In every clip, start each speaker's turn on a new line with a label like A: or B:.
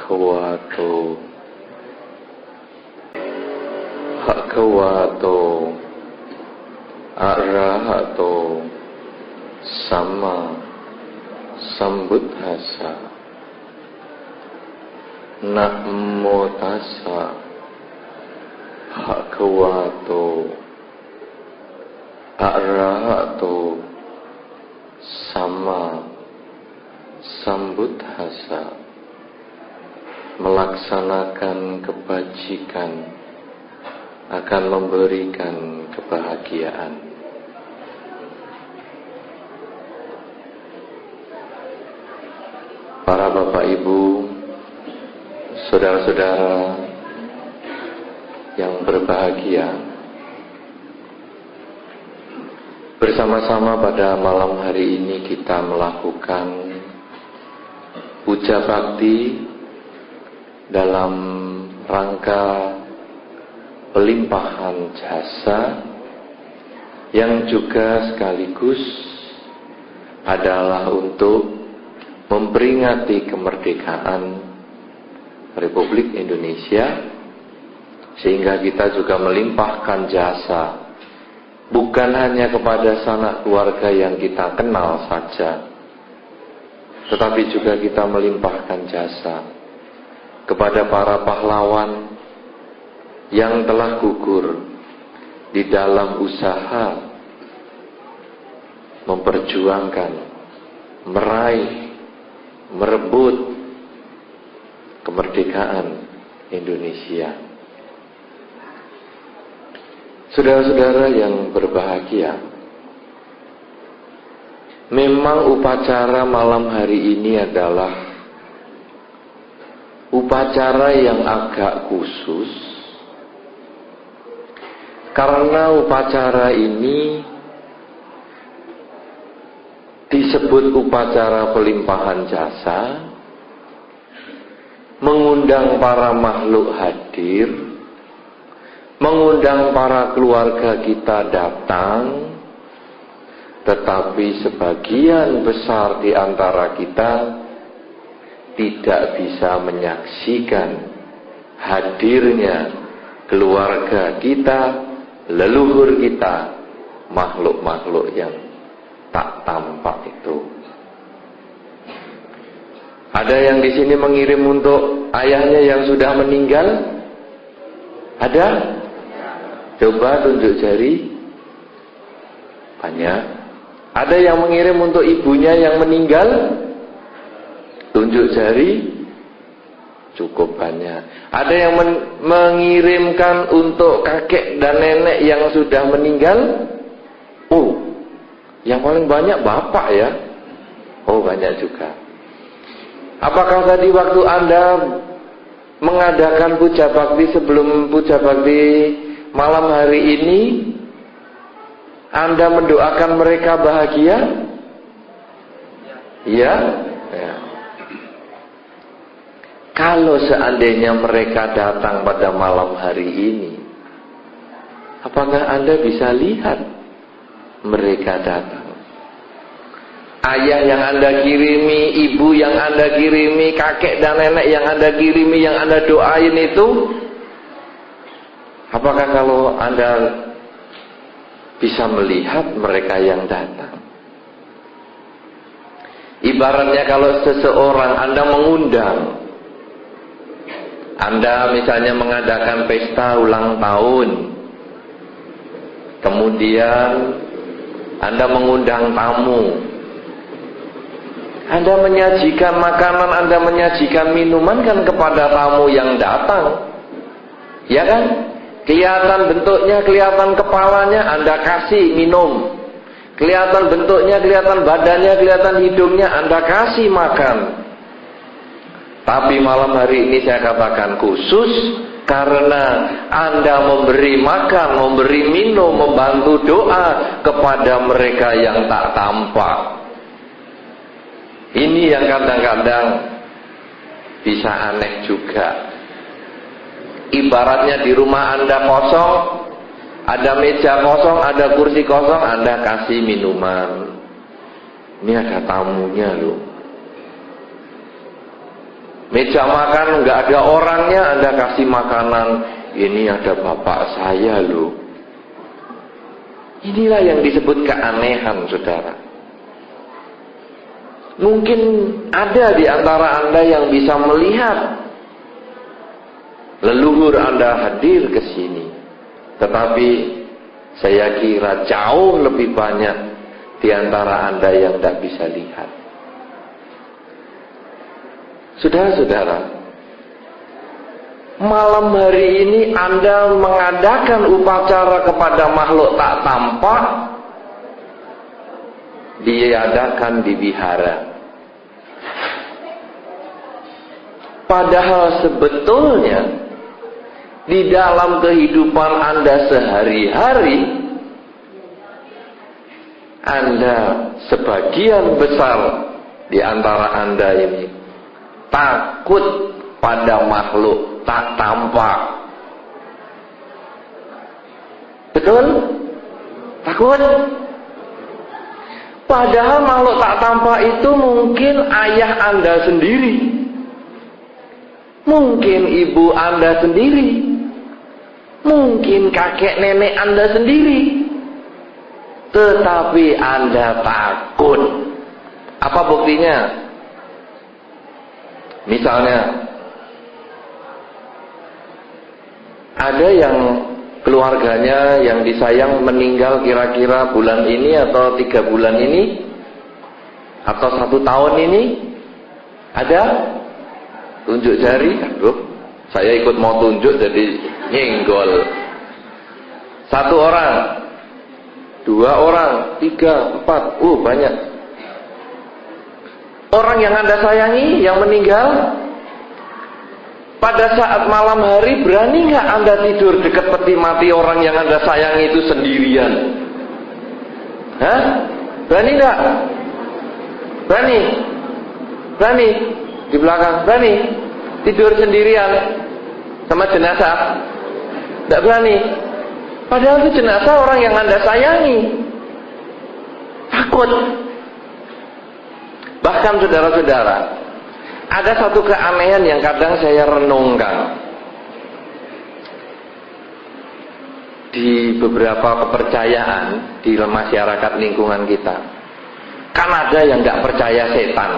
A: bhagavato bhagavato arahato sama sambuddhassa. Namo tassa bhagavato arahato sama sambuddhassa. Melaksanakan kebajikan akan memberikan kebahagiaan. Para bapak ibu, saudara-saudara yang berbahagia, bersama-sama pada malam hari ini kita melakukan puja bakti dalam rangka pelimpahan jasa yang juga sekaligus adalah untuk memperingati kemerdekaan Republik Indonesia, sehingga kita juga melimpahkan jasa bukan hanya kepada sanak keluarga yang kita kenal saja, tetapi juga kita melimpahkan jasa kepada para pahlawan yang telah gugur di dalam usaha memperjuangkan, meraih, merebut kemerdekaan Indonesia. Saudara-saudara yang berbahagia, memang upacara malam hari ini adalah upacara yang agak khusus, karena upacara ini disebut upacara pelimpahan jasa, mengundang para makhluk hadir, mengundang para keluarga kita datang, tetapi sebagian besar di antara kita tidak bisa menyaksikan hadirnya keluarga kita, leluhur kita, makhluk-makhluk yang tak tampak itu. Ada yang di sini mengirim untuk ayahnya yang sudah meninggal? Ada? Coba tunjuk jari. Banyak. Ada yang mengirim untuk ibunya yang meninggal? Tunjuk jari. Cukup banyak. Ada yang mengirimkan untuk kakek dan nenek yang sudah meninggal? Oh, yang paling banyak bapak ya? Oh, banyak juga. Apakah tadi waktu Anda mengadakan puja bakti, sebelum puja bakti malam hari ini, Anda mendoakan mereka bahagia? Ya? Ya. Kalau seandainya mereka datang pada malam hari ini, apakah Anda bisa lihat mereka datang? Ayah yang Anda kirimi, ibu yang Anda kirimi, kakek dan nenek yang Anda kirimi, yang Anda doain itu, apakah kalau Anda bisa melihat mereka yang datang? Ibaratnya kalau seseorang Anda mengundang, Anda misalnya mengadakan pesta ulang tahun, kemudian Anda mengundang tamu, Anda menyajikan makanan, Anda menyajikan minuman kan kepada tamu yang datang, ya kan? Kelihatan bentuknya, kelihatan kepalanya, Anda kasih minum. Kelihatan bentuknya, kelihatan badannya, kelihatan hidungnya, Anda kasih makan. Tapi malam hari ini saya katakan khusus, karena Anda memberi makan, memberi minum, membantu doa kepada mereka yang tak tampak. Ini yang kadang-kadang bisa aneh juga. Ibaratnya di rumah Anda kosong, ada meja kosong, ada kursi kosong, Anda kasih minuman. Ini ada tamunya loh. Meja makan nggak ada orangnya, Anda kasih makanan. Ini ada bapak saya loh. Inilah yang disebut keanehan, saudara. Mungkin ada di antara Anda yang bisa melihat leluhur Anda hadir ke sini. Tetapi saya kira jauh lebih banyak di antara Anda yang tidak bisa lihat. Saudara-saudara, malam hari ini Anda mengadakan upacara kepada makhluk tak tampak, diadakan di wihara. Padahal sebetulnya di dalam kehidupan Anda sehari-hari, Anda sebagian besar di antara Anda ini takut pada makhluk tak tampak. Betul? Takut? Padahal makhluk tak tampak itu mungkin ayah Anda sendiri, mungkin ibu Anda sendiri, mungkin kakek nenek Anda sendiri. Tetapi Anda takut. Apa buktinya? Misalnya, ada yang keluarganya yang disayang meninggal kira-kira bulan ini atau 3 bulan ini atau 1 tahun ini. Ada? Tunjuk jari. Aduh, saya ikut mau tunjuk jadi nyenggol. 1 orang, 2 orang, 3, 4. Banyak. Orang yang Anda sayangi yang meninggal, pada saat malam hari berani nggak Anda tidur dekat peti mati orang yang Anda sayangi itu sendirian? Hah? Berani nggak? Berani? Berani? Di belakang? Berani? Tidur sendirian sama jenazah? Nggak berani. Padahal itu jenazah orang yang Anda sayangi. Takut. Bahkan saudara-saudara, ada satu keanehan yang kadang saya renungkan. Di beberapa kepercayaan di masyarakat lingkungan kita, kan ada yang nggak percaya setan.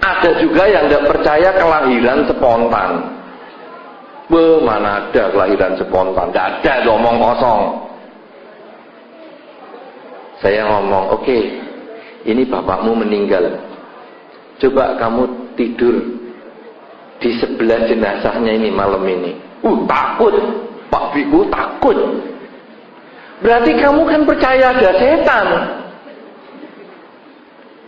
A: Ada juga yang nggak percaya kelahiran spontan. Mana ada kelahiran spontan? Nggak ada, ngomong kosong. Saya ngomong, oke, ini bapakmu meninggal. Coba kamu tidur di sebelah jenazahnya ini malam ini. Takut. Pak Biku takut. Berarti kamu kan percaya ada setan.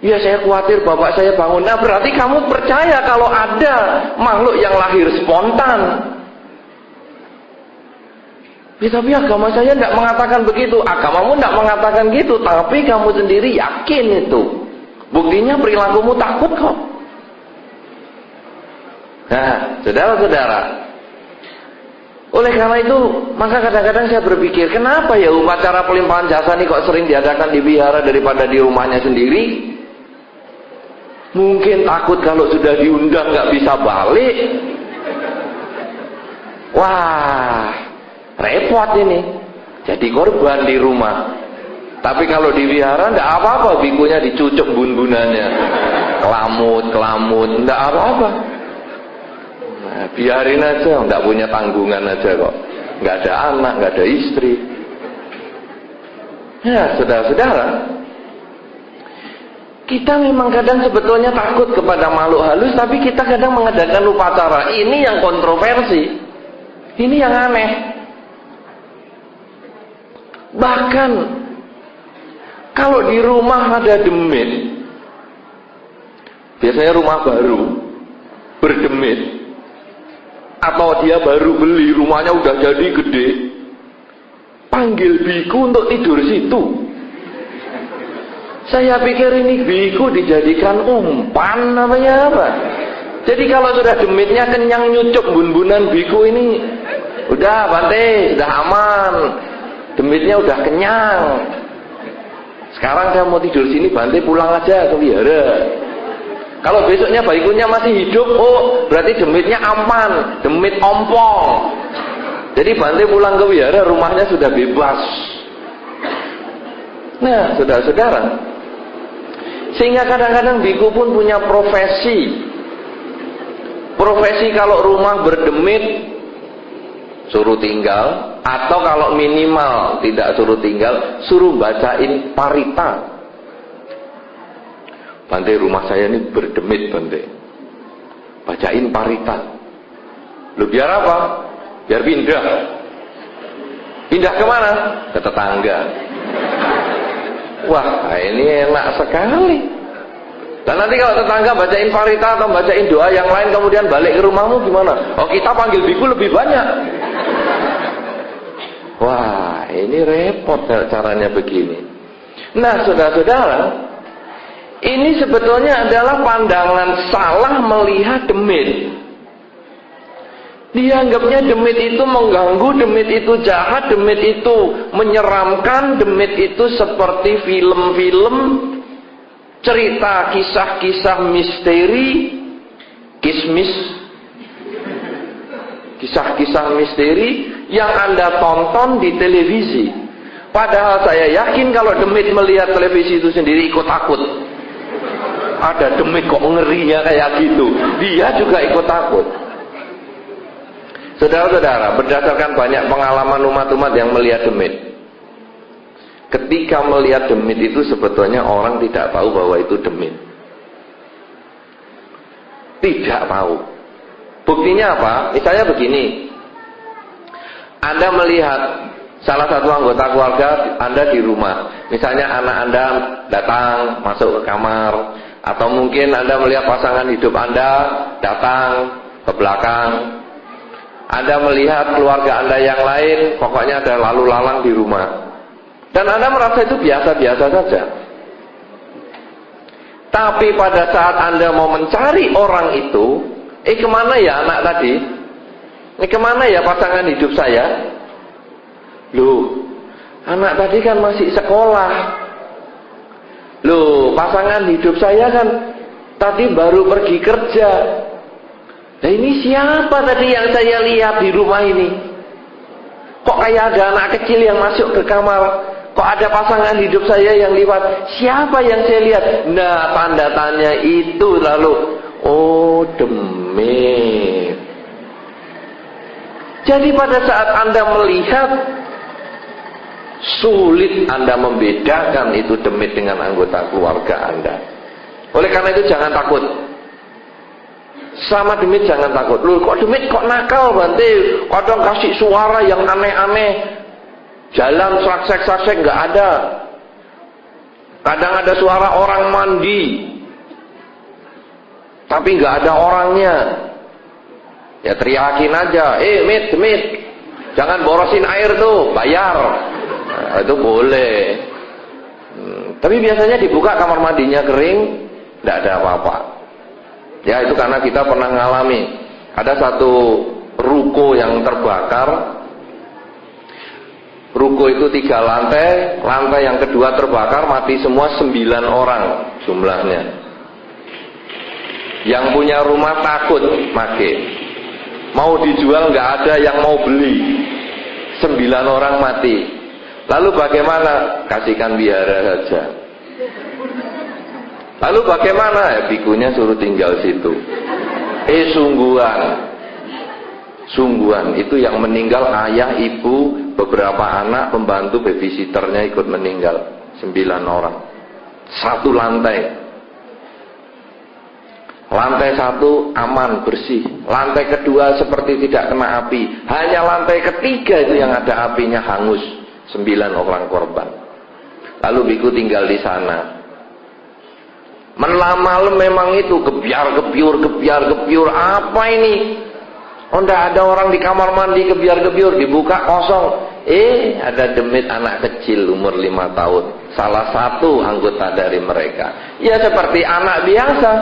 A: Ya, saya khawatir bapak saya bangun. Nah, berarti kamu percaya kalau ada makhluk yang lahir spontan. Ya, tapi agama saya tidak mengatakan begitu. Agamamu tidak mengatakan gitu, tapi kamu sendiri yakin itu. Buktinya perilakumu takut kok. Nah, saudara-saudara, oleh karena itu, maka kadang-kadang saya berpikir, kenapa ya upacara pelimpahan jasa ini kok sering diadakan di wihara daripada di rumahnya sendiri? Mungkin takut kalau sudah diundang nggak bisa balik. Wah, repot ini. Jadi korban di rumah. Tapi kalau di wihara nggak apa-apa, bikunya dicucuk bun-bunannya, kelamut, nggak apa-apa. Nah, biarin aja, nggak punya tanggungan aja kok, nggak ada anak, nggak ada istri. Ya, saudara-saudara, kita memang kadang sebetulnya takut kepada makhluk halus, tapi kita kadang mengadakan upacara. Ini yang kontroversi, ini yang aneh. Bahkan kalau di rumah ada demit, biasanya rumah baru berdemit, atau dia baru beli, rumahnya udah jadi gede, panggil biku untuk tidur situ. Saya pikir ini biku dijadikan umpan apa? Jadi kalau sudah demitnya kenyang nyucuk bun-bunan biku ini, udah Bante, udah aman, demitnya udah kenyang. Sekarang saya mau tidur sini, Bante pulang aja ke wihara. Kalau besoknya baikunya masih hidup, oh berarti demitnya aman, demit ompong. Jadi Bante pulang ke wihara, rumahnya sudah bebas. Nah, saudara-saudara, sehingga kadang-kadang biku pun punya profesi. Profesi kalau rumah berdemit, suruh tinggal, atau kalau minimal tidak suruh tinggal, suruh bacain parita. Bante, rumah saya ini berdemit, Bante. Bacain parita. Lu biar apa? Biar pindah. Pindah kemana? Ke tetangga. Wah, ini enak sekali. Dan nanti kalau tetangga bacain parita atau bacain doa yang lain kemudian balik ke rumahmu gimana? Oh, kita panggil biku lebih banyak. Wah, ini repot caranya begini. Nah, saudara-saudara, ini sebetulnya adalah pandangan salah melihat demit. Dianggapnya demit itu mengganggu, demit itu jahat, demit itu menyeramkan, demit itu seperti film-film, cerita kisah-kisah misteri, kismis, kisah-kisah misteri yang Anda tonton di televisi. Padahal saya yakin kalau demit melihat televisi itu sendiri ikut takut. Ada demit kok ngerinya kayak gitu, dia juga ikut takut. Saudara-saudara, berdasarkan banyak pengalaman umat-umat yang melihat demit, ketika melihat demit itu sebetulnya orang tidak tahu bahwa itu demit. Tidak tahu. Buktinya apa? Misalnya begini, Anda melihat salah satu anggota keluarga Anda di rumah, misalnya anak Anda datang masuk ke kamar, atau mungkin Anda melihat pasangan hidup Anda datang ke belakang, Anda melihat keluarga Anda yang lain, pokoknya ada lalu lalang di rumah, dan Anda merasa itu biasa-biasa saja. Tapi pada saat Anda mau mencari orang itu, kemana ya anak tadi? Kemana ya pasangan hidup saya? Loh, anak tadi kan masih sekolah. Loh, pasangan hidup saya kan tadi baru pergi kerja. Nah, ini siapa tadi yang saya lihat di rumah ini? Kok kayak ada anak kecil yang masuk ke kamar? Kok ada pasangan hidup saya yang lewat? Siapa yang saya lihat? Nah, tanda tanya itu lalu, oh, demit. Jadi pada saat Anda melihat, sulit Anda membedakan itu demit dengan anggota keluarga Anda. Oleh karena itu jangan takut. Sama demit jangan takut. Loh, kok demit kok nakal, Bante? Kadang kasih suara yang aneh-aneh. Jalan saksek-saksek nggak ada. Kadang ada suara orang mandi, tapi nggak ada orangnya. Ya teriakin aja, demit, jangan borosin air tuh, bayar. Nah, itu boleh. Tapi biasanya dibuka kamar mandinya kering, nggak ada apa-apa. Ya itu karena kita pernah ngalami. Ada satu ruko yang terbakar. Ruko itu 3 lantai, lantai yang kedua terbakar, mati semua 9 orang jumlahnya. Yang punya rumah takut make. Mau dijual nggak ada yang mau beli. 9 orang mati. Lalu bagaimana? Kasihkan wihara saja. Lalu bagaimana? Ya, bikunya suruh tinggal situ. Sungguhan itu yang meninggal ayah, ibu, beberapa anak, pembantu, babysitternya ikut meninggal. 9 orang. 1 lantai. Lantai 1 aman, bersih. Lantai kedua seperti tidak kena api. Hanya lantai ketiga itu yang ada apinya, hangus. 9 orang korban. Lalu biku tinggal di sana. Malam memang itu gebiar-gebiur, apa ini? Oh, enggak ada orang di kamar mandi, gebiar-gebiur, dibuka kosong. Ada demit anak kecil umur 5 tahun. Salah satu anggota dari mereka. Ya seperti anak biasa.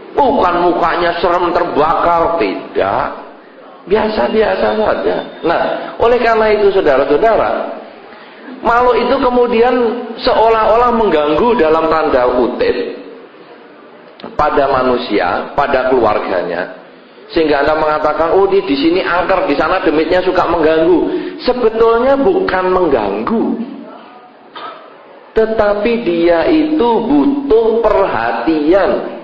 A: Bukan mukanya serem terbakar, tidak. Biasa-biasa saja. Nah, oleh karena itu saudara-saudara, makhluk itu kemudian seolah-olah mengganggu dalam tanda kutip. pada manusia, pada keluarganya, sehingga Anda mengatakan, oh di sini angker, di sana demitnya suka mengganggu. Sebetulnya bukan mengganggu, tetapi dia itu butuh perhatian.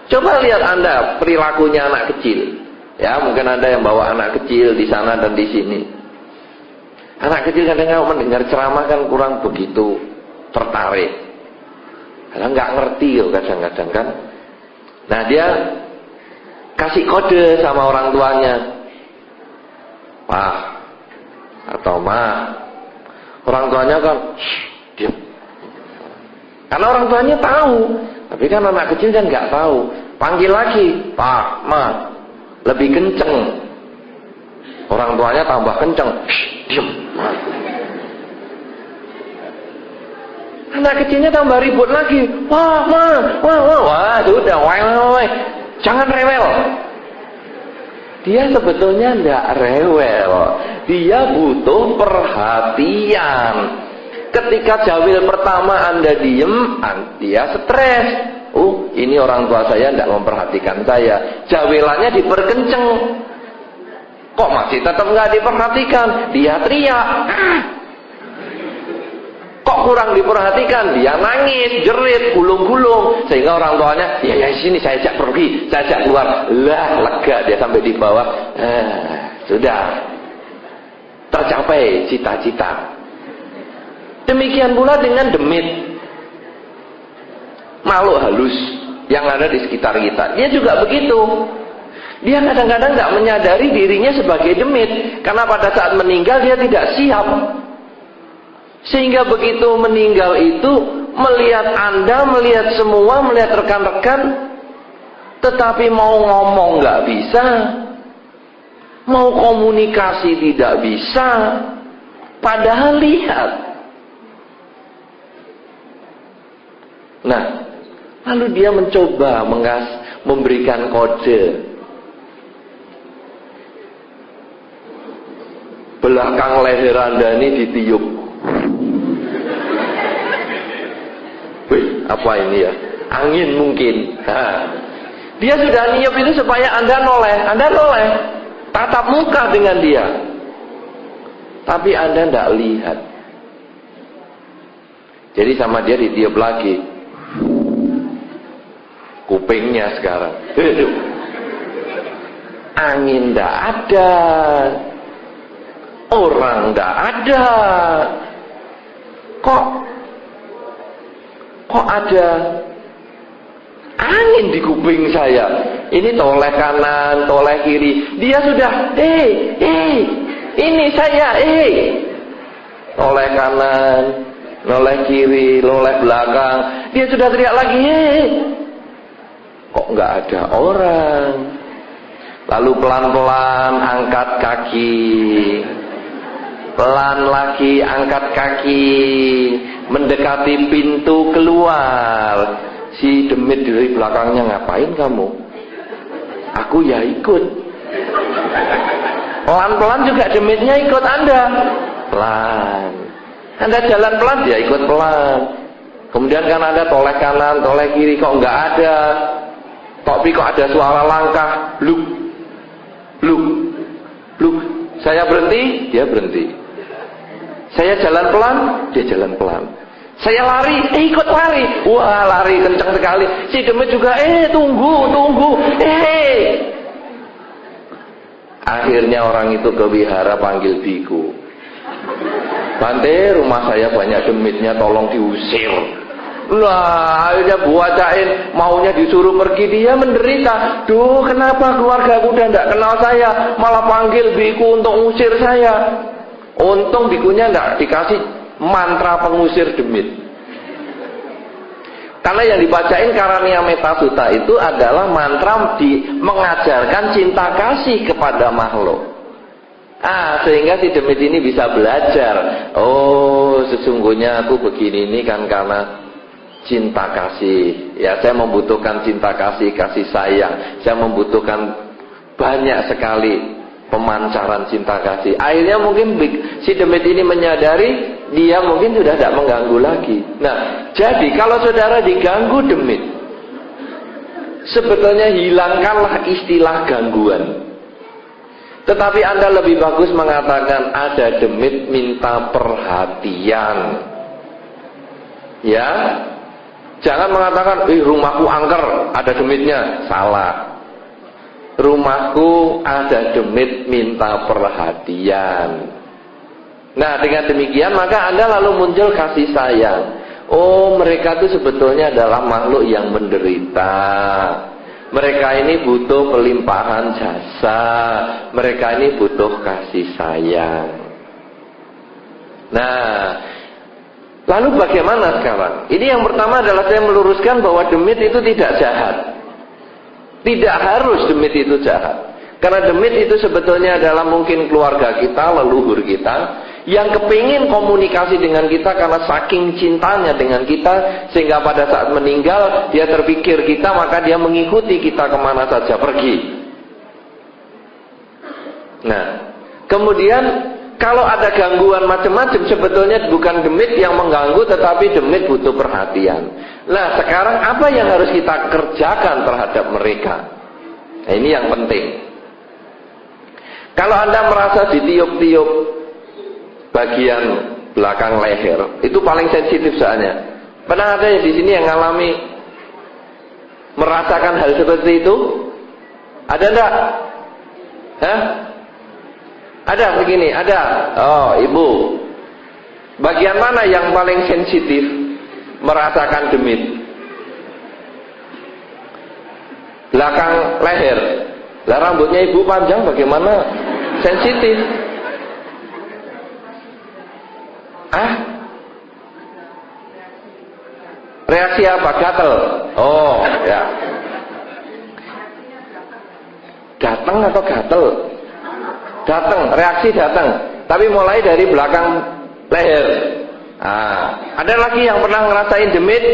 A: Coba lihat Anda perilakunya anak kecil. Ya, mungkin Anda yang bawa anak kecil di sana dan di sini. Anak kecil kadang-kadang mendengar ceramah kan kurang begitu tertarik. Karena nggak ngerti loh kadang-kadang kan. Nah, dia kasih kode sama orang tuanya. Pak atau Ma. Orang tuanya kan diam. Karena orang tuanya tahu. Tapi kan anak kecil kan nggak tahu. Panggil lagi, Pak, Ma, lebih kenceng. Orang tuanya tambah kenceng. Diam. Anak kecilnya tambah ribut lagi. Wah, Ma, wah, sudah, wah, jangan rewel. Dia sebetulnya nggak rewel. Dia butuh perhatian. Ketika jawil pertama Anda diem, dia stres. Oh, ini orang tua saya tidak memperhatikan saya. Jawilannya diperkenceng. Kok masih tetap nggak diperhatikan? Dia teriak. Kok kurang diperhatikan? Dia nangis, jerit, gulung-gulung. Sehingga orang tuanya, ya sini saya ajak pergi, saya ajak keluar. Lah, lega dia sampai di bawah. Sudah tercapai cita-cita. Demikian pula dengan demit, makhluk halus yang ada di sekitar kita. Dia juga begitu. Dia kadang-kadang tidak menyadari dirinya sebagai demit, karena pada saat meninggal dia tidak siap. Sehingga begitu meninggal itu, melihat Anda, melihat semua, melihat rekan-rekan, tetapi mau ngomong nggak bisa, mau komunikasi tidak bisa. Padahal lihat. Nah, lalu dia mencoba memberikan kode. Belakang leher Anda ini ditiup. Wih, apa ini ya? Angin mungkin. Dia sudah niup itu supaya Anda noleh. Tatap muka dengan dia. Tapi Anda tidak lihat. Jadi sama dia ditiup lagi. Kupingnya sekarang. Angin tidak ada. Orang tidak ada. Kok ada angin di kuping saya? Ini toleh kanan, toleh kiri. Dia sudah, ini saya, toleh kanan, noleh kiri, noleh belakang. Dia sudah teriak lagi, kok nggak ada orang? Lalu pelan-pelan angkat kaki, pelan lagi angkat kaki, mendekati pintu keluar. Si demit dari belakangnya, ngapain kamu? Aku ya ikut. Pelan-pelan juga demitnya ikut Anda. Pelan. Anda jalan pelan, dia ikut pelan. Kemudian kan ada toleh kanan, toleh kiri, kok nggak ada. Tapi kok ada suara langkah, bluk. Saya berhenti, dia berhenti. Saya jalan pelan, dia jalan pelan. Saya lari, ikut lari. Wah, lari kencang sekali. Si demit juga, tunggu. Akhirnya orang itu ke wihara panggil biku. Bante, rumah saya banyak demitnya, tolong diusir. Lah, akhirnya buacain, maunya disuruh pergi, dia menderita. Duh, kenapa keluarga udah tidak kenal saya, malah panggil biku untuk ngusir saya. Untung bikunya tidak dikasih mantra pengusir demit. Karena yang dibacain Karania Metasuta itu adalah mantra mengajarkan cinta kasih kepada makhluk. Sehingga si demit ini bisa belajar. Oh, sesungguhnya aku begini ini kan karena cinta kasih. Ya, saya membutuhkan cinta kasih, kasih sayang. Saya membutuhkan banyak sekali pemancaran cinta kasih. Akhirnya mungkin si demit ini menyadari dia mungkin sudah tidak mengganggu lagi. Nah, jadi kalau saudara diganggu demit, Sebetulnya hilangkanlah istilah gangguan. Tetapi Anda lebih bagus mengatakan ada demit minta perhatian. Ya, jangan mengatakan, rumahku angker, ada demitnya. Salah. Rumahku ada demit minta perhatian. Nah, dengan demikian maka Anda lalu muncul kasih sayang. Oh, mereka itu sebetulnya adalah makhluk yang menderita. Mereka ini butuh pelimpahan jasa. Mereka ini butuh kasih sayang. Nah, lalu bagaimana sekarang? Ini yang pertama adalah saya meluruskan bahwa demit itu tidak jahat. Tidak harus demit itu jahat. Karena demit itu sebetulnya adalah mungkin keluarga kita, leluhur kita, yang kepingin komunikasi dengan kita karena saking cintanya dengan kita, sehingga pada saat meninggal dia terpikir kita, maka dia mengikuti kita kemana saja pergi. Nah, kemudian kalau ada gangguan macam-macam, sebetulnya bukan demit yang mengganggu, tetapi demit butuh perhatian. Nah, sekarang apa yang harus kita kerjakan terhadap mereka? Nah, ini yang penting. Kalau Anda merasa ditiup-tiup bagian belakang leher, itu paling sensitif soalnya. Pernah ada yang di sini yang ngalami merasakan hal seperti itu? Ada enggak? Hah? Ada begini, ada. Oh, ibu. Bagian mana yang paling sensitif merasakan demit? Belakang leher. Lah rambutnya ibu panjang, bagaimana sensitif? Reaksi apa? Gatel. Oh, ya. Datang atau gatel? Datang, reaksi datang. Tapi mulai dari belakang leher. Ada lagi yang pernah ngerasain demit?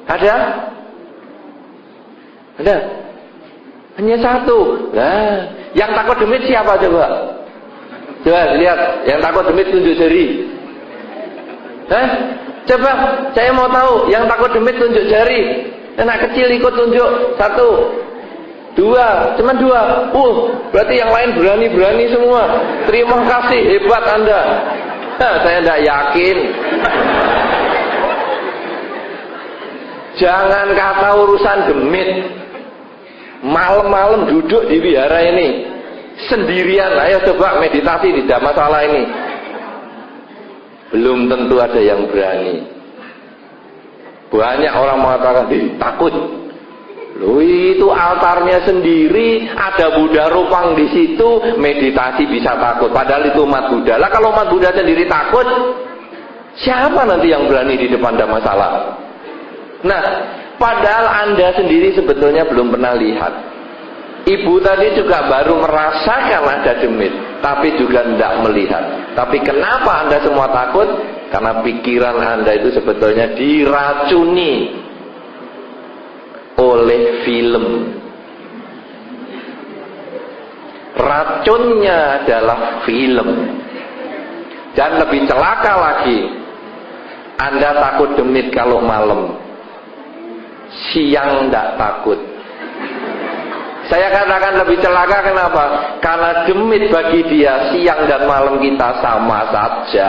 A: Ada? Ada? Hanya satu. Nah, yang takut demit siapa coba? Coba lihat, yang takut demit tunjuk jari. Coba, saya mau tahu, yang takut demit tunjuk jari. Anak kecil ikut tunjuk. 1, 2, cuma 2. Berarti yang lain berani-berani semua. Terima kasih, hebat Anda. Saya tidak yakin. Jangan kata urusan demit. Malam-malam duduk di wihara ini sendirian, ayo coba meditasi, tidak masalah ini. Belum tentu ada yang berani. Banyak orang mengatakan, takut. Loh, itu altarnya sendiri, ada Buddha Rupang di situ, meditasi bisa takut. Padahal itu umat Buddha. Lah kalau umat Buddha sendiri takut, siapa nanti yang berani di depan ada masalah? Nah, padahal Anda sendiri sebetulnya belum pernah lihat. Ibu tadi juga baru merasakan ada demit, tapi juga tidak melihat. Tapi kenapa Anda semua takut? Karena pikiran Anda itu sebetulnya diracuni oleh film. Racunnya adalah film. Dan lebih celaka lagi, Anda takut demit kalau malam, siang tidak takut. Saya katakan lebih celaka, kenapa? Karena demit bagi dia siang dan malam kita sama saja.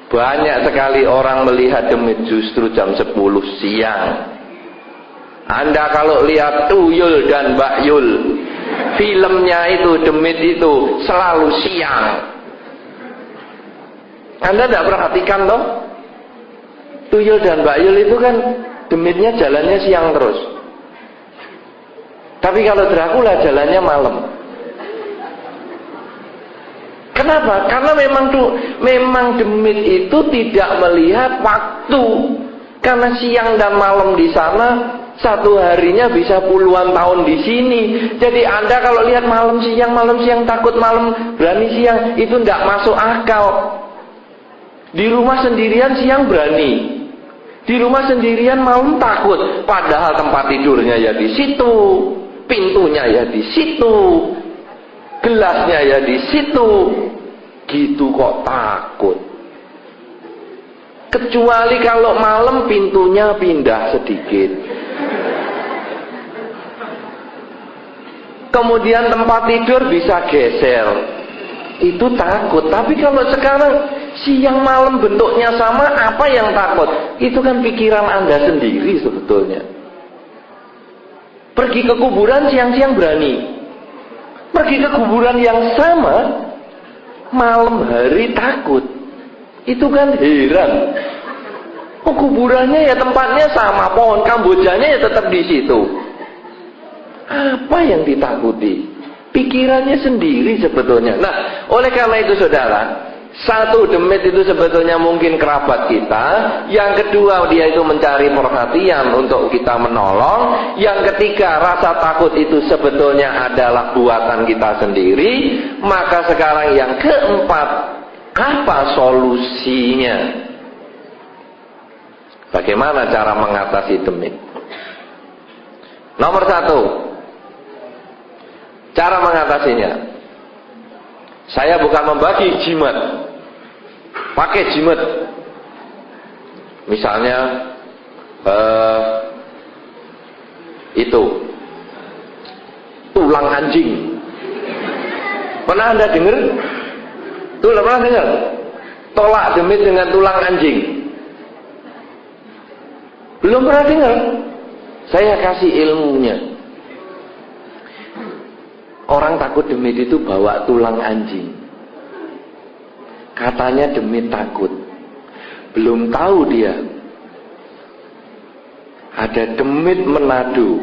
A: Banyak sekali orang melihat demit justru jam 10 siang. Anda kalau lihat Tuyul dan Mbak Yul, filmnya itu, demit itu selalu siang. Anda tidak perhatikan toh? Tuyul dan Mbak Yul itu kan demitnya jalannya siang terus. Tapi kalau Dracula jalannya malam. Kenapa? Karena memang demit itu tidak melihat waktu. Karena siang dan malam di sana, satu harinya bisa puluhan tahun di sini. Jadi Anda kalau lihat malam siang takut, malam berani siang, itu tidak masuk akal. Di rumah sendirian siang berani, di rumah sendirian malam takut, padahal tempat tidurnya ya di situ, pintunya ya di situ, gelasnya ya di situ, gitu kok takut. Kecuali kalau malam pintunya pindah sedikit. Kemudian tempat tidur bisa geser. Itu takut. Tapi kalau sekarang siang malam bentuknya sama, apa yang takut? Itu kan pikiran Anda sendiri sebetulnya. Pergi ke kuburan siang-siang berani. Pergi ke kuburan yang sama malam hari takut. Itu kan heran. Oh, kuburannya ya tempatnya sama, pohon kambojanya ya tetap di situ. Apa yang ditakuti? Pikirannya sendiri sebetulnya. Nah, oleh karena itu saudara, satu, demit itu sebetulnya mungkin kerabat kita. Yang kedua, dia itu mencari perhatian untuk kita menolong. Yang ketiga, rasa takut itu sebetulnya adalah buatan kita sendiri. Maka sekarang yang keempat, apa solusinya? Bagaimana cara mengatasi demit? Nomor satu, cara mengatasinya, saya bukan membagi jimat. Pakai jimat, misalnya itu tulang anjing. Pernah Anda dengar? Pernah dengar? Tolak demit dengan tulang anjing. Belum pernah dengar? Saya kasih ilmunya. Orang takut demit itu bawa tulang anjing. Katanya demit takut. Belum tahu dia ada demit Manado.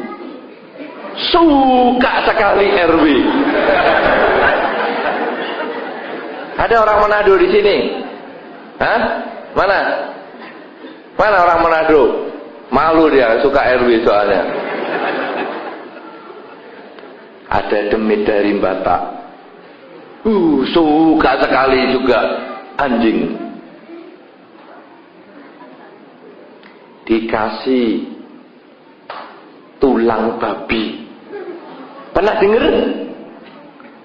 A: Suka sekali RW. Ada orang Manado di sini? Hah? Mana? Mana orang Manado? Malu dia, suka RW soalnya. Ada demit dari Batak. Suka sekali juga anjing. Dikasih tulang babi. Pernah dengar?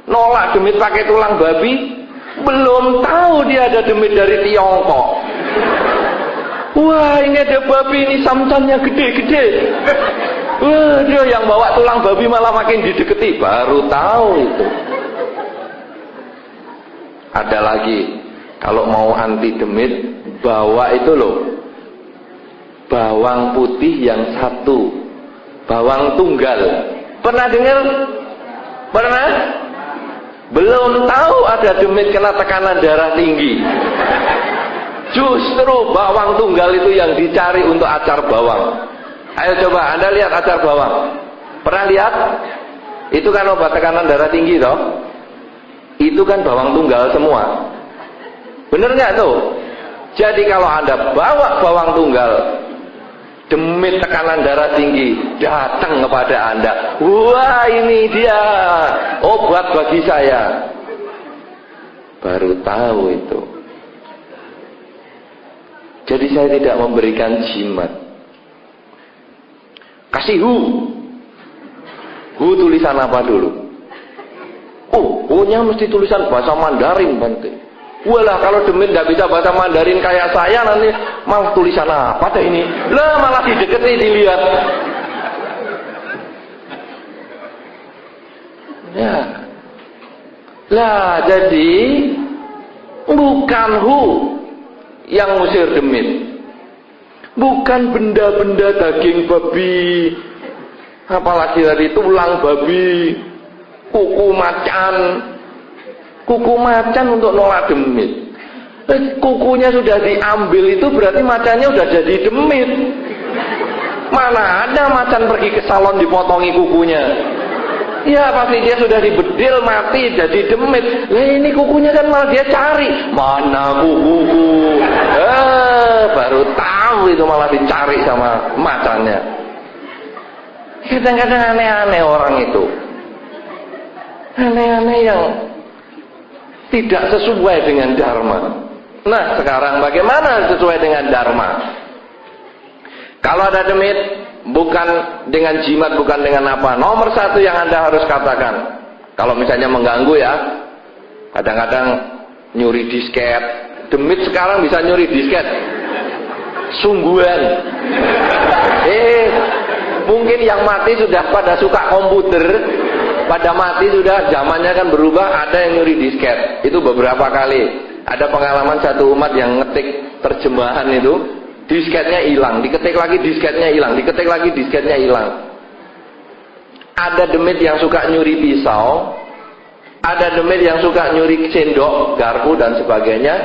A: Nolak demit pakai tulang babi. Belum tahu dia ada demit dari Tiongkok. Wah, ini ada babi, ini samcannya gede-gede. Wah, dia yang bawa tulang babi malah makin dideketi. Baru tahu itu. Ada lagi, kalau mau anti demit, bawa itu loh, bawang putih yang satu, bawang tunggal. Pernah dengar? Pernah? Belum tahu ada demit kena tekanan darah tinggi. Justru bawang tunggal itu yang dicari untuk acar bawang. Ayo coba Anda lihat acar bawang. Pernah lihat? Itu kan obat tekanan darah tinggi toh. Itu kan bawang tunggal semua. Bener nggak tuh? Jadi kalau Anda bawa bawang tunggal, demit tekanan darah tinggi datang kepada Anda. Wah, ini dia obat bagi saya. Baru tahu itu. Jadi saya tidak memberikan jimat. Kasih hu. Hu tulisan apa dulu? Oh, hu-nya mesti tulisan bahasa Mandarin Bante. Walah, kalau demit nggak bisa bahasa Mandarin kayak saya, nanti malah tulisan apa deh ini? Lah, malah dideketi dilihat. Ya. Lah, jadi bukan hu yang ngusir demit. Bukan benda-benda daging babi, apalagi dari tulang babi, kuku macan. Kuku macan untuk nolak demit. Kukunya sudah diambil, itu berarti macannya sudah jadi demit. Mana ada macan pergi ke salon dipotongi kukunya? Ya pasti dia sudah dibedil mati jadi demit. Lah ini kukunya kan malah dia cari. Mana kuku? Baru tahu itu malah dicari sama macannya. Kadang-kadang aneh-aneh orang itu. Aneh-aneh yang tidak sesuai dengan dharma. Nah, sekarang bagaimana sesuai dengan dharma? Kalau ada demit, bukan dengan jimat, bukan dengan apa. Nomor satu yang Anda harus katakan, kalau misalnya mengganggu ya, kadang-kadang nyuri disket. Demit sekarang bisa nyuri disket. sungguhan. Mungkin yang mati sudah pada suka komputer, pada mati sudah, zamannya kan berubah, ada yang nyuri disket. Itu beberapa kali. Ada pengalaman satu umat yang ngetik terjemahan itu, disketnya hilang, diketik lagi disketnya hilang, diketik lagi disketnya hilang. Ada demit yang suka nyuri pisau, ada demit yang suka nyuri sendok, garpu dan sebagainya.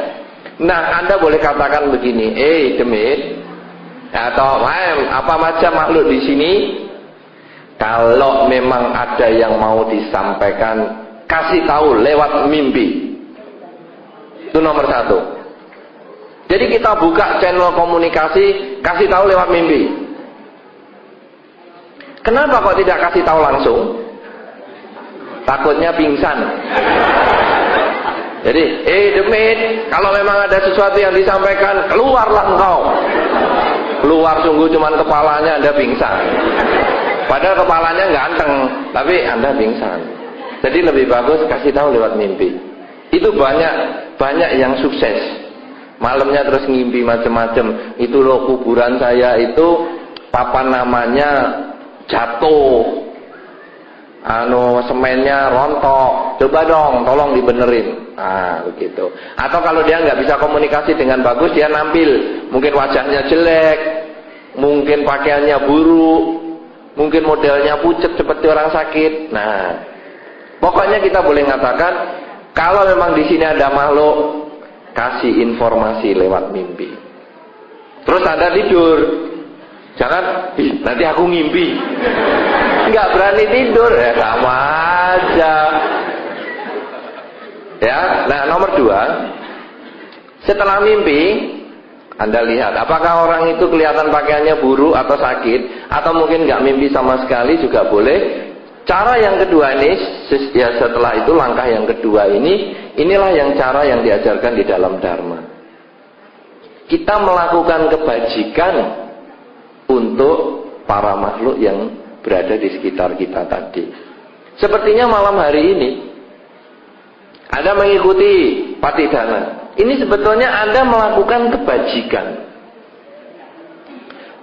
A: Nah, Anda boleh katakan begini, demit, atau apa macam makhluk di sini, kalau memang ada yang mau disampaikan, kasih tahu lewat mimpi. Itu nomor satu. Jadi kita buka channel komunikasi, kasih tahu lewat mimpi. Kenapa kok tidak kasih tahu langsung? Takutnya pingsan. Jadi, demit, kalau memang ada sesuatu yang disampaikan, keluarlah engkau. Keluar sungguh cuman kepalanya Anda pingsan. Padahal kepalanya ganteng, tapi Anda pingsan. Jadi lebih bagus kasih tahu lewat mimpi. Itu banyak yang sukses. Malamnya terus ngimpi macam-macam. Itu loh kuburan saya itu papan namanya jatuh. Semennya rontok. Coba dong, tolong dibenerin. Begitu. Atau kalau dia nggak bisa komunikasi dengan bagus, dia nampil. Mungkin wajahnya jelek, mungkin pakaiannya buruk, mungkin modelnya pucet seperti orang sakit. Nah, pokoknya kita boleh mengatakan, kalau memang di sini ada makhluk, kasih informasi lewat mimpi. Terus Anda tidur, jangan, nanti aku ngimpi. Nggak berani tidur, ya sama aja. Ya, nah nomor 2, setelah mimpi, Anda lihat, apakah orang itu kelihatan pakaiannya buruk atau sakit, atau mungkin nggak mimpi sama sekali juga boleh. Cara yang kedua ini, ya setelah itu langkah yang kedua ini, inilah yang cara yang diajarkan di dalam Dharma. Kita melakukan kebajikan untuk para makhluk yang berada di sekitar kita tadi. Sepertinya malam hari ini, Anda mengikuti Patidhana. Ini sebetulnya Anda melakukan kebajikan.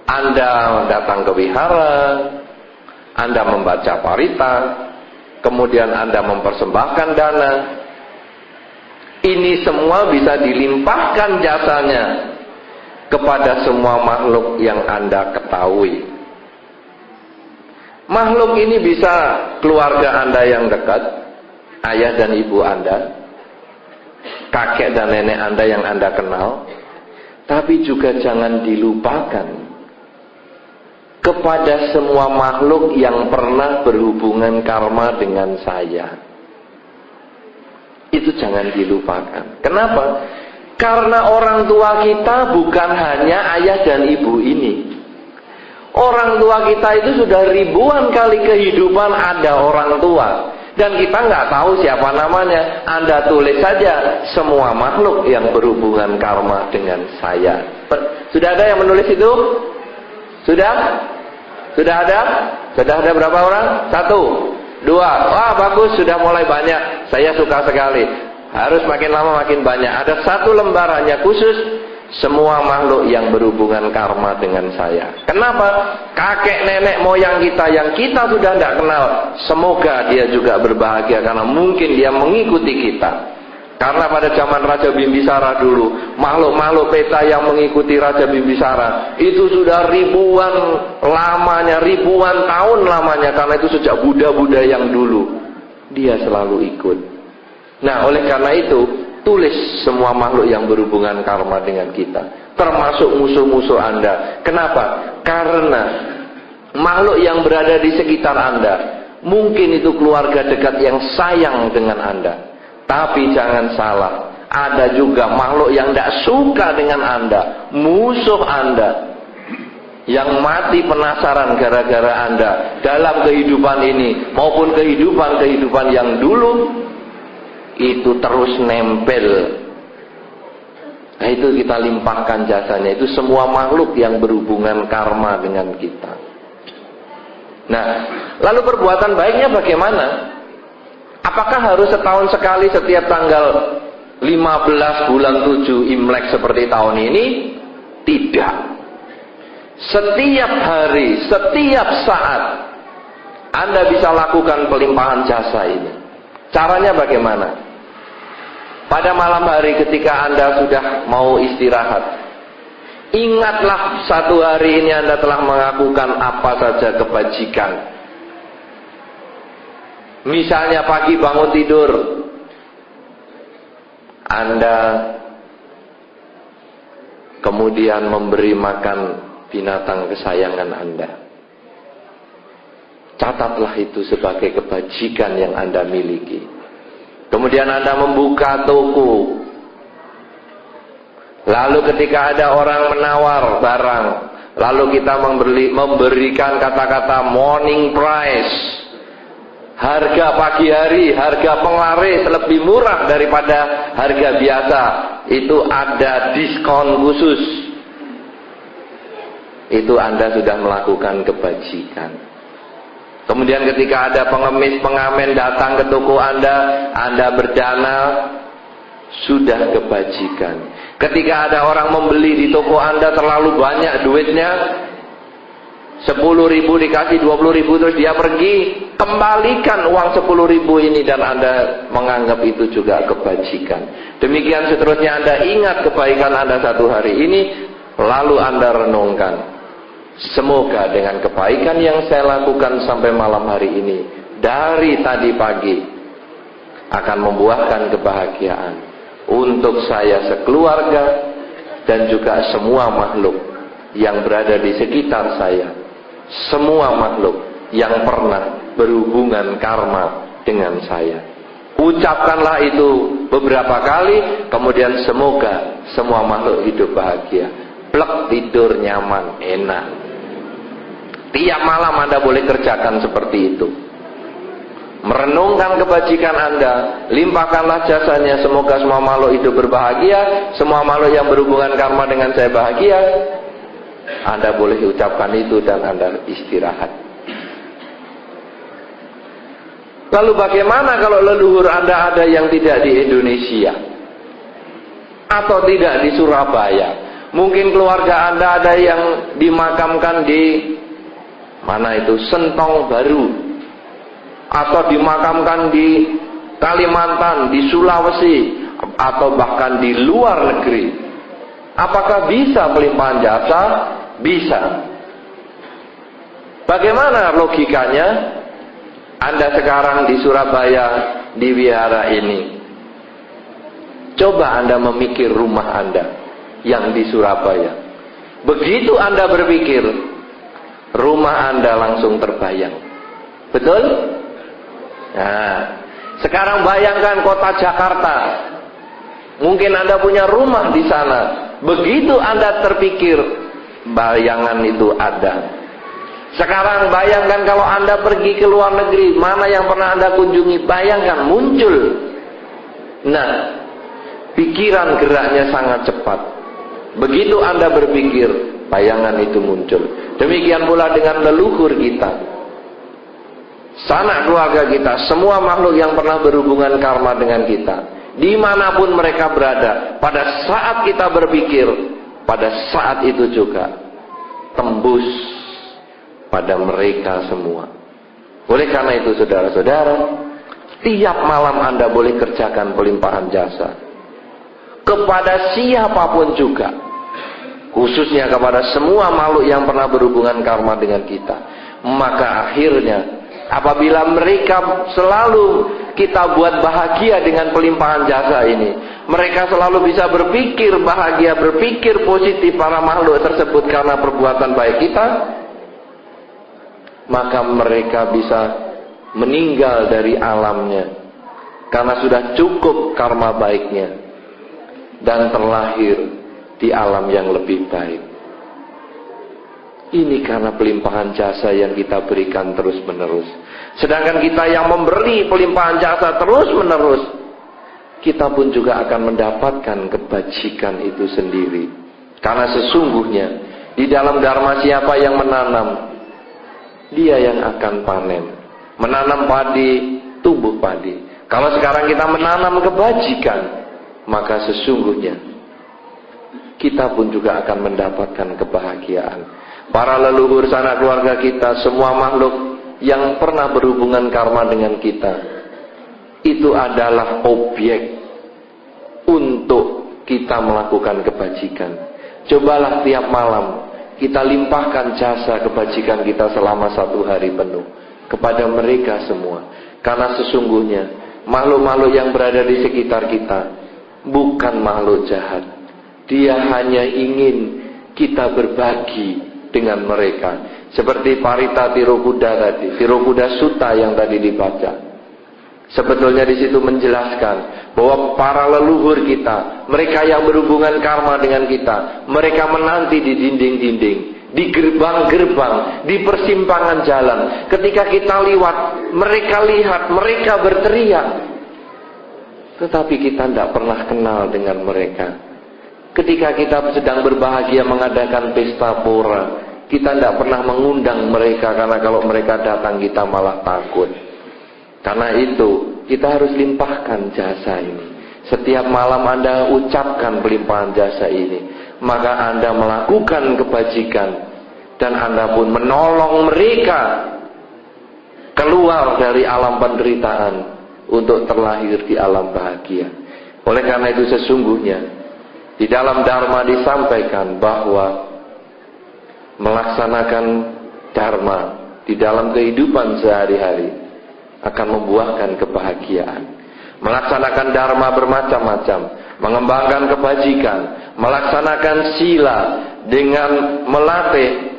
A: Anda datang ke wihara, Anda membaca parita, kemudian Anda mempersembahkan dana. Ini semua bisa dilimpahkan jasanya kepada semua makhluk yang Anda ketahui. Makhluk ini bisa keluarga Anda yang dekat, ayah dan ibu Anda, kakek dan nenek Anda yang Anda kenal. Tapi juga jangan dilupakan kepada semua makhluk yang pernah berhubungan karma dengan saya. Itu jangan dilupakan. Kenapa? Karena orang tua kita bukan hanya ayah dan ibu ini. Orang tua kita itu sudah ribuan kali kehidupan ada orang tua. Dan kita nggak tahu siapa namanya. Anda tulis saja semua makhluk yang berhubungan karma dengan saya. Sudah ada yang menulis itu? Sudah? Sudah ada? Sudah ada berapa orang? 1, 2. Wah bagus, sudah mulai banyak. Saya suka sekali. Harus makin lama makin banyak. Ada 1 lembar hanya khusus semua makhluk yang berhubungan karma dengan saya. Kenapa? Kakek nenek moyang kita yang kita sudah tidak kenal, semoga dia juga berbahagia karena mungkin dia mengikuti kita. Karena pada zaman Raja Bimbisara dulu, makhluk-makhluk peta yang mengikuti Raja Bimbisara itu sudah ribuan lamanya, ribuan tahun lamanya, karena itu sejak Buddha-Buddha yang dulu dia selalu ikut. Nah, oleh karena itu tulis semua makhluk yang berhubungan karma dengan kita, termasuk musuh-musuh Anda. Kenapa? Karena makhluk yang berada di sekitar Anda, mungkin itu keluarga dekat yang sayang dengan Anda. Tapi jangan salah, ada juga makhluk yang tidak suka dengan Anda, musuh Anda, yang mati penasaran gara-gara Anda dalam kehidupan ini maupun kehidupan yang dulu. Itu terus nempel. Nah, itu kita limpahkan jasanya. Itu semua makhluk yang berhubungan karma dengan kita. Nah, lalu perbuatan baiknya bagaimana? Apakah harus setahun sekali setiap tanggal 15 bulan 7 Imlek seperti tahun ini? Tidak. setiap hari, setiap saat Anda bisa lakukan pelimpahan jasa ini. Caranya bagaimana? Pada malam hari ketika Anda sudah mau istirahat, ingatlah satu hari ini Anda telah melakukan apa saja kebajikan. Misalnya pagi bangun tidur, Anda kemudian memberi makan binatang kesayangan Anda. Catatlah itu sebagai kebajikan yang Anda miliki. Kemudian Anda membuka toko. Lalu ketika ada orang menawar barang, lalu kita memberikan kata-kata morning price. Harga pagi hari, harga penglaris lebih murah daripada harga biasa. Itu ada diskon khusus. Itu Anda sudah melakukan kebajikan. Kemudian ketika ada pengemis, pengamen datang ke toko Anda berdana, sudah kebajikan. Ketika ada orang membeli di toko Anda terlalu banyak duitnya, 10.000 dikasih 20.000 terus dia pergi, kembalikan uang 10.000 ini dan Anda menganggap itu juga kebajikan. Demikian seterusnya. Anda ingat kebaikan Anda satu hari ini, lalu Anda renungkan, semoga dengan kebaikan yang saya lakukan sampai malam hari ini, dari tadi pagi, akan membuahkan kebahagiaan untuk saya sekeluarga dan juga semua makhluk yang berada di sekitar saya, semua makhluk yang pernah berhubungan karma dengan saya. Ucapkanlah itu beberapa kali, kemudian semoga semua makhluk hidup bahagia. Plek, tidur nyaman, enak. Tiap malam Anda boleh kerjakan seperti itu. Merenungkan kebajikan Anda, limpahkanlah jasanya, semoga semua makhluk hidup berbahagia, semua makhluk yang berhubungan karma dengan saya bahagia. Anda boleh ucapkan itu dan Anda istirahat. Lalu bagaimana kalau leluhur Anda ada yang tidak di Indonesia atau tidak di Surabaya? Mungkin keluarga Anda ada yang dimakamkan di mana itu, Sentong Baru, atau dimakamkan di Kalimantan, di Sulawesi, atau bahkan di luar negeri. Apakah bisa pelimpahan jasa? Bisa. Bagaimana logikanya? Anda sekarang di Surabaya, di wihara ini. Coba Anda memikir rumah Anda yang di Surabaya. Begitu Anda berpikir, rumah Anda langsung terbayang. Betul? Nah, sekarang bayangkan kota Jakarta. Mungkin Anda punya rumah di sana. Begitu Anda terpikir, bayangan itu ada. Sekarang bayangkan kalau Anda pergi ke luar negeri, mana yang pernah Anda kunjungi, bayangkan muncul. Nah, pikiran geraknya sangat cepat. Begitu Anda berpikir, bayangan itu muncul. Demikian pula dengan leluhur kita, sanak keluarga kita, semua makhluk yang pernah berhubungan karma dengan kita, dimanapun mereka berada, pada saat kita berpikir, pada saat itu juga tembus pada mereka semua. Oleh karena itu saudara-saudara, tiap malam Anda boleh kerjakan pelimpahan jasa kepada siapapun juga, khususnya kepada semua makhluk yang pernah berhubungan karma dengan kita. Maka akhirnya apabila mereka selalu kita buat bahagia dengan pelimpahan jasa ini, mereka selalu bisa berpikir bahagia, berpikir positif para makhluk tersebut karena perbuatan baik kita, maka mereka bisa meninggal dari alamnya karena sudah cukup karma baiknya dan terlahir di alam yang lebih baik. Ini karena pelimpahan jasa yang kita berikan terus menerus. Sedangkan kita yang memberi pelimpahan jasa terus menerus, kita pun juga akan mendapatkan kebajikan itu sendiri. Karena sesungguhnya di dalam dharma siapa yang menanam, dia yang akan panen. Menanam padi, tumbuh padi. Kalau sekarang kita menanam kebajikan, maka sesungguhnya kita pun juga akan mendapatkan kebahagiaan. para leluhur sanak keluarga kita, semua makhluk yang pernah berhubungan karma dengan kita, itu adalah objek untuk kita melakukan kebajikan. Cobalah tiap malam kita limpahkan jasa kebajikan kita selama 1 hari penuh kepada mereka semua. Karena sesungguhnya makhluk-makhluk yang berada di sekitar kita bukan makhluk jahat. Dia hanya ingin kita berbagi dengan mereka. Seperti Parita Tirokuda tadi, Tirokuda Sutta yang tadi dibaca. Sebetulnya di situ menjelaskan bahwa para leluhur kita, mereka yang berhubungan karma dengan kita, mereka menanti di dinding-dinding, di gerbang-gerbang, di persimpangan jalan. Ketika kita lewat, mereka lihat, mereka berteriak. Tetapi kita tidak pernah kenal dengan mereka. Ketika kita sedang berbahagia mengadakan pesta pora, kita tidak pernah mengundang mereka, karena kalau mereka datang kita malah takut. Karena itu kita harus limpahkan jasa ini. Setiap malam Anda ucapkan pelimpahan jasa ini, maka Anda melakukan kebajikan, dan Anda pun menolong mereka keluar dari alam penderitaan untuk terlahir di alam bahagia. Oleh karena itu sesungguhnya di dalam Dharma disampaikan bahwa melaksanakan Dharma di dalam kehidupan sehari-hari akan membuahkan kebahagiaan. Melaksanakan Dharma bermacam-macam, mengembangkan kebajikan, melaksanakan sila dengan melatih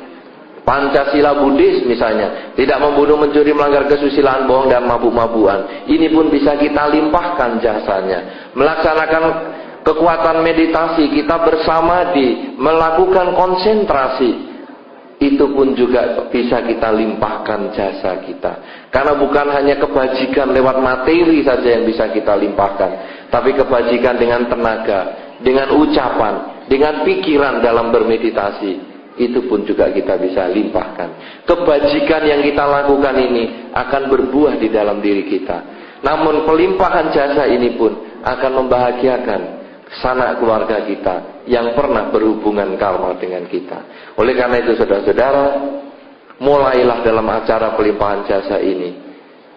A: Pancasila Buddhis misalnya, tidak membunuh, mencuri, melanggar kesusilaan, bohong, dan mabuk-mabukan. Ini pun bisa kita limpahkan jasanya. Melaksanakan kekuatan meditasi, kita bersamadi, melakukan konsentrasi, itu pun juga bisa kita limpahkan jasa kita. Karena bukan hanya kebajikan lewat materi saja yang bisa kita limpahkan, tapi kebajikan dengan tenaga, dengan ucapan, dengan pikiran dalam bermeditasi, itu pun juga kita bisa limpahkan. Kebajikan yang kita lakukan ini akan berbuah di dalam diri kita. Namun pelimpahan jasa ini pun akan membahagiakan sanak keluarga kita yang pernah berhubungan karma dengan kita. Oleh karena itu saudara-saudara, mulailah dalam acara pelimpahan jasa ini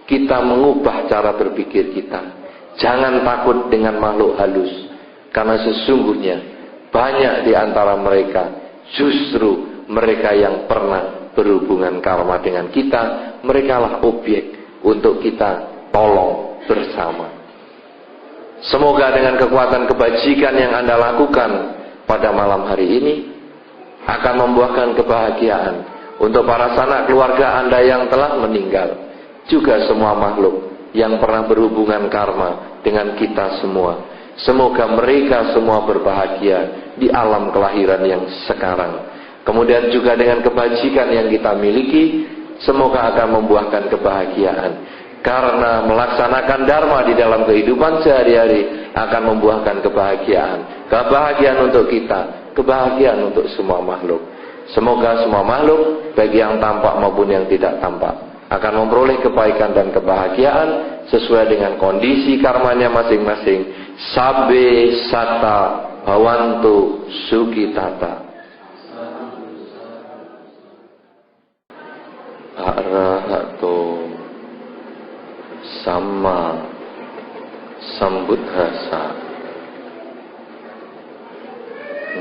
A: kita mengubah cara berpikir kita. Jangan takut dengan makhluk halus, karena sesungguhnya banyak di antara mereka justru mereka yang pernah berhubungan karma dengan kita. Mereka lah objek untuk kita tolong bersama. Semoga dengan kekuatan kebajikan yang Anda lakukan pada malam hari ini akan membuahkan kebahagiaan untuk para sanak keluarga Anda yang telah meninggal, juga semua makhluk yang pernah berhubungan karma dengan kita semua. Semoga mereka semua berbahagia di alam kelahiran yang sekarang. Kemudian juga dengan kebajikan yang kita miliki, semoga akan membuahkan kebahagiaan. Karena melaksanakan Dharma di dalam kehidupan sehari-hari akan membuahkan kebahagiaan. Kebahagiaan untuk kita, kebahagiaan untuk semua makhluk. Semoga semua makhluk, baik yang tampak maupun yang tidak tampak, akan memperoleh kebaikan dan kebahagiaan sesuai dengan kondisi karmanya masing-masing. Sabbe satta bhavantu sukhitata. Arahato Sama Sambuddhassa.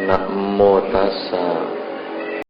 A: Namo tassa